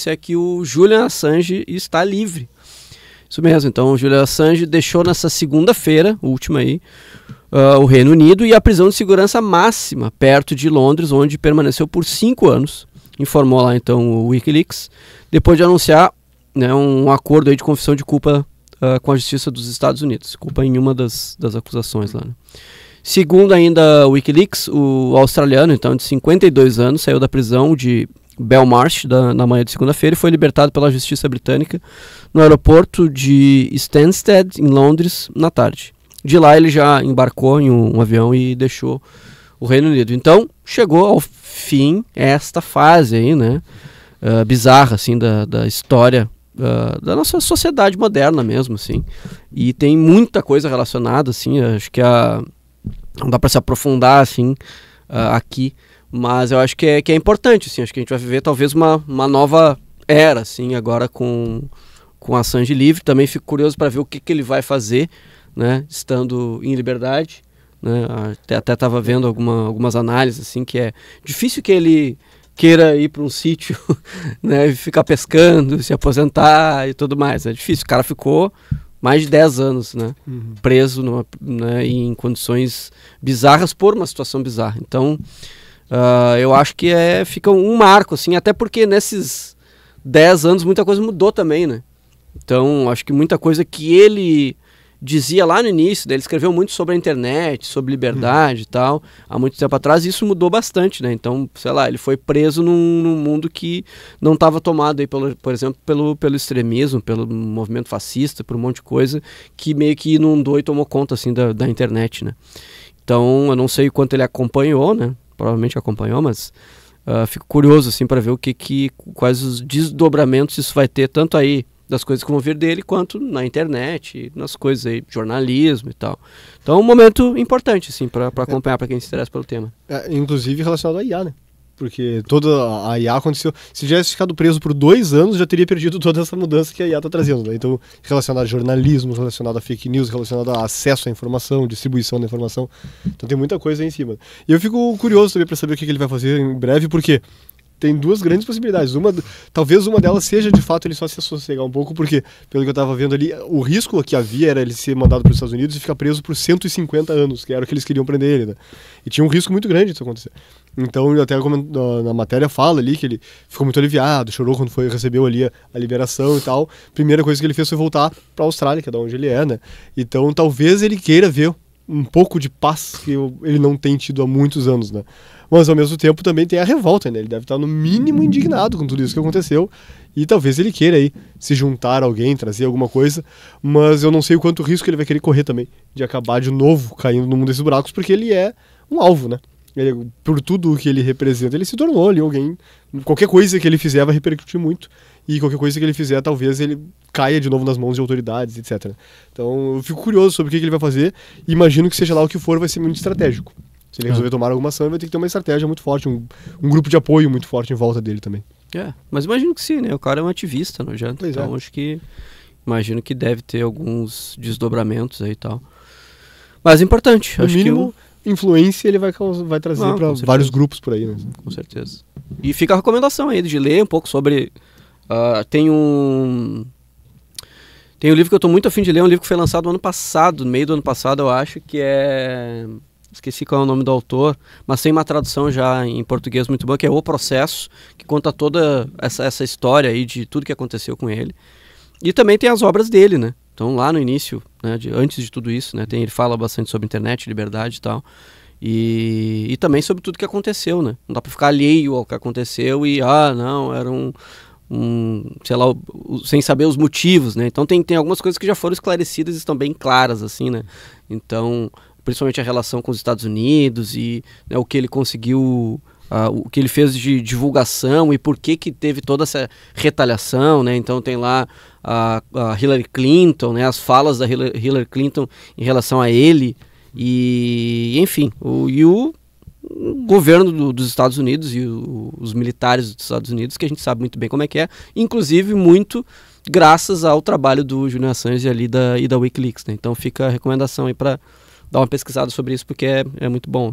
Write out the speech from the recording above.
notícia é que o Julian Assange está livre. Isso mesmo, então o Julian Assange deixou nessa segunda-feira, última aí, o Reino Unido e a prisão de segurança máxima perto de Londres, onde permaneceu por 5 anos, informou lá então o Wikileaks, depois de anunciar, né, um acordo aí de confissão de culpa com a Justiça dos Estados Unidos, culpa em uma das acusações lá, né? Segundo ainda o Wikileaks, o australiano, então de 52 anos, saiu da prisão de Belmarsh na manhã de segunda-feira e foi libertado pela Justiça Britânica no aeroporto de Stansted, em Londres, na tarde. De lá ele já embarcou em um avião e deixou o Reino Unido. Então chegou ao fim esta fase aí, né, bizarra assim, da história da nossa sociedade moderna mesmo, assim. E tem muita coisa relacionada, assim, acho que não dá para se aprofundar assim aqui, mas eu acho que é importante, assim, acho que a gente vai viver talvez uma nova era, assim, agora com Assange livre. Também fico curioso para ver o que ele vai fazer, né, estando em liberdade, né? Até estava vendo algumas análises, assim, que é difícil que ele queira ir para um sítio, né, e ficar pescando, se aposentar e tudo mais. É difícil, o cara ficou mais de 10 anos, né, preso né, em condições bizarras por uma situação bizarra. Então, eu acho que fica um marco, assim, até porque nesses 10 anos muita coisa mudou também, né? Então, acho que muita coisa que ele dizia lá no início, ele escreveu muito sobre a internet, sobre liberdade e tal, há muito tempo atrás, e isso mudou bastante, né? Então, sei lá, ele foi preso num mundo que não estava tomado aí, por exemplo, pelo extremismo, pelo movimento fascista, por um monte de coisa que meio que inundou e tomou conta, assim, da internet, né? Então, eu não sei o quanto ele acompanhou, né? Provavelmente acompanhou, mas fico curioso, assim, para ver quais os desdobramentos isso vai ter, tanto aí das coisas que vão vir dele, quanto na internet, nas coisas aí, jornalismo e tal. Então é um momento importante, assim, para acompanhar, para quem se interessa pelo tema. Inclusive relacionado à IA, né? Porque toda a IA aconteceu... Se tivesse ficado preso por 2 anos, já teria perdido toda essa mudança que a IA está trazendo, né? Então, relacionado a jornalismo, relacionado a fake news, relacionado a acesso à informação, distribuição da informação. Então tem muita coisa aí em cima. E eu fico curioso também para saber o que ele vai fazer em breve, porque tem 2 grandes possibilidades. Talvez uma delas seja, de fato, ele só se sossegar um pouco, porque, pelo que eu estava vendo ali, o risco que havia era ele ser mandado para os Estados Unidos e ficar preso por 150 anos, que era o que eles queriam prender ele, né? E tinha um risco muito grande disso acontecer. Então, até na matéria fala ali que ele ficou muito aliviado, chorou quando recebeu ali a liberação e tal. Primeira coisa que ele fez foi voltar para a Austrália, que é de onde ele é, né? Então, talvez ele queira ver um pouco de paz que ele não tem tido há muitos anos, né? Mas, ao mesmo tempo, também tem a revolta, né? Ele deve estar, no mínimo, indignado com tudo isso que aconteceu. E talvez ele queira aí se juntar a alguém, trazer alguma coisa. Mas eu não sei o quanto risco ele vai querer correr também de acabar de novo caindo no mundo desses buracos, porque ele é um alvo, né? Por tudo o que ele representa, ele se tornou ali alguém. Qualquer coisa que ele fizer vai repercutir muito. E qualquer coisa que ele fizer, talvez ele caia de novo nas mãos de autoridades, etc. Então, eu fico curioso sobre o que ele vai fazer. E imagino que seja lá o que for, vai ser muito estratégico. Se ele resolver tomar alguma ação, ele vai ter que ter uma estratégia muito forte, um grupo de apoio muito forte em volta dele também. Mas imagino que sim, né? O cara é um ativista, não adianta. Então, acho que... Imagino que deve ter alguns desdobramentos aí e tal. Mas é importante. No mínimo, influência ele vai trazer para vários grupos por aí, né? Com certeza. E fica a recomendação aí de ler um pouco sobre... Tem um livro que eu estou muito afim de ler, um livro que foi lançado no meio do ano passado, eu acho, que é... Esqueci qual é o nome do autor, mas tem uma tradução já em português muito boa, que é O Processo, que conta toda essa história aí de tudo que aconteceu com ele. E também tem as obras dele, né? Então lá no início, né, antes de tudo isso, né, ele fala bastante sobre internet, liberdade e tal. E também sobre tudo que aconteceu, né? Não dá para ficar alheio ao que aconteceu e, não, era sei lá, sem saber os motivos, né? Então tem algumas coisas que já foram esclarecidas e estão bem claras, assim, né? Então, principalmente a relação com os Estados Unidos e, né, o que ele conseguiu, o que ele fez de divulgação e por que teve toda essa retaliação, né? Então tem lá a Hillary Clinton, né? As falas da Hillary Clinton em relação a ele e, enfim, o governo dos Estados Unidos e os militares dos Estados Unidos, que a gente sabe muito bem como é que é, inclusive muito graças ao trabalho do Julian Assange ali e da Wikileaks, né? Então fica a recomendação aí para dar uma pesquisada sobre isso, porque é muito bom.